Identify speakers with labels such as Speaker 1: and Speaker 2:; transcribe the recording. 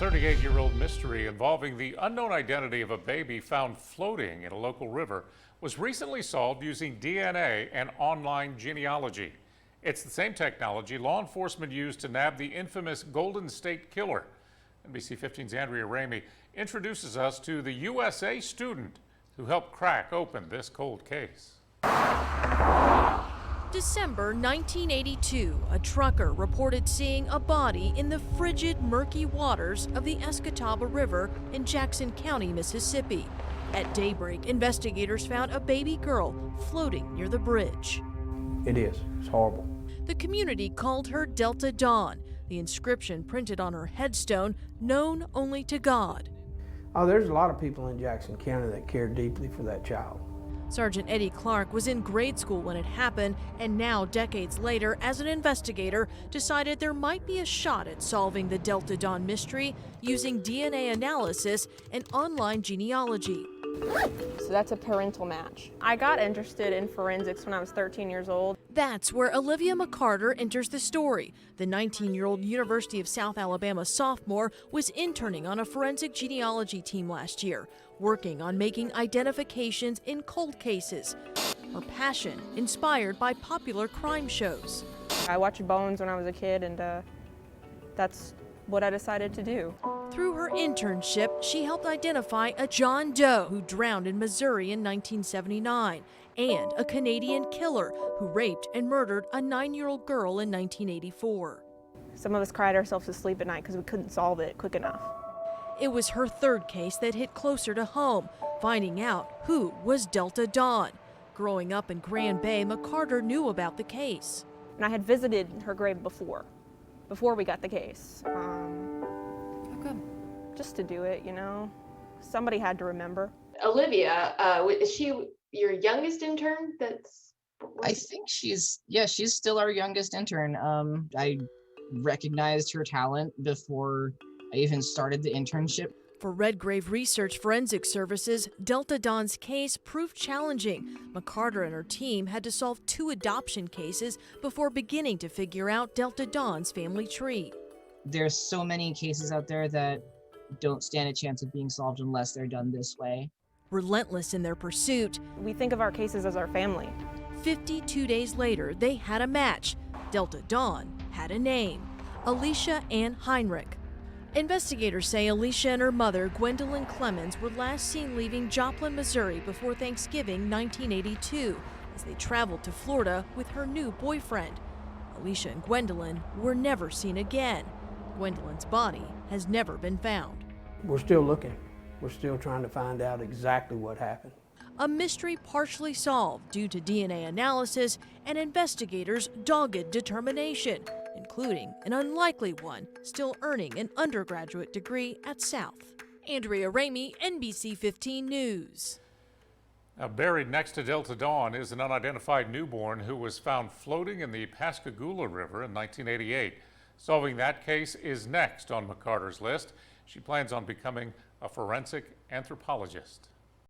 Speaker 1: 38-year-old mystery involving the unknown identity of a baby found floating in a local river was recently solved using DNA and online genealogy. It's the same technology law enforcement used to nab the infamous Golden State Killer. NBC 15's Andrea Ramey introduces us to the USA student who helped crack open this cold case.
Speaker 2: December 1982, a trucker reported seeing a body in the frigid, murky waters of the Escatawba River in Jackson County, Mississippi. At daybreak, investigators found a baby girl floating near the bridge.
Speaker 3: It is. It's horrible.
Speaker 2: The community called her Delta Dawn, the inscription printed on her headstone, known only to God.
Speaker 3: Oh, there's a lot of people in Jackson County that care deeply for that child.
Speaker 2: Sergeant Eddie Clark was in grade school when it happened, and now, decades later, as an investigator, decided there might be a shot at solving the Delta Dawn mystery using DNA analysis and online genealogy.
Speaker 4: So that's a parental match. I got interested in forensics when I was 13 years old.
Speaker 2: That's where Olivia McCarter enters the story. The 19-year-old University of South Alabama sophomore was interning on a forensic genealogy team last year, working on making identifications in cold cases. Her passion inspired by popular crime shows.
Speaker 4: I watched Bones when I was a kid, and that's what I decided to do.
Speaker 2: Through her internship, she helped identify a John Doe who drowned in Missouri in 1979 and a Canadian killer who raped and murdered a 9-year-old girl in 1984.
Speaker 4: Some of us cried ourselves to sleep at night because we couldn't solve it quick enough.
Speaker 2: It was her third case that hit closer to home, finding out who was Delta Dawn. Growing up in Grand Bay, McCarter knew about the case.
Speaker 4: And I had visited her grave before we got the case.
Speaker 2: How come?
Speaker 4: Just to do it, you know. Somebody had to remember.
Speaker 5: Olivia, is she your youngest intern?
Speaker 6: I think she's still our youngest intern. I recognized her talent before I even started the internship.
Speaker 2: For Redgrave Research Forensic Services, Delta Dawn's case proved challenging. McCarter and her team had to solve 2 adoption cases before beginning to figure out Delta Dawn's family tree.
Speaker 6: There's so many cases out there that don't stand a chance of being solved unless they're done this way.
Speaker 2: Relentless in their pursuit,
Speaker 4: We think of our cases as our family.
Speaker 2: 52 days later, they had a match. Delta Dawn had a name, Alicia Ann Heinrich. Investigators say Alicia and her mother, Gwendolyn Clemens, were last seen leaving Joplin, Missouri before Thanksgiving 1982 as they traveled to Florida with her new boyfriend. Alicia and Gwendolyn were never seen again. Gwendolyn's body has never been found.
Speaker 3: We're still looking. We're still trying to find out exactly what happened.
Speaker 2: A mystery partially solved due to DNA analysis and investigators' dogged determination, including an unlikely one still earning an undergraduate degree at South. Andrea Ramey, NBC 15 News.
Speaker 1: Now, buried next to Delta Dawn is an unidentified newborn who was found floating in the Pascagoula River in 1988. Solving that case is next on McCarter's list. She plans on becoming a forensic anthropologist.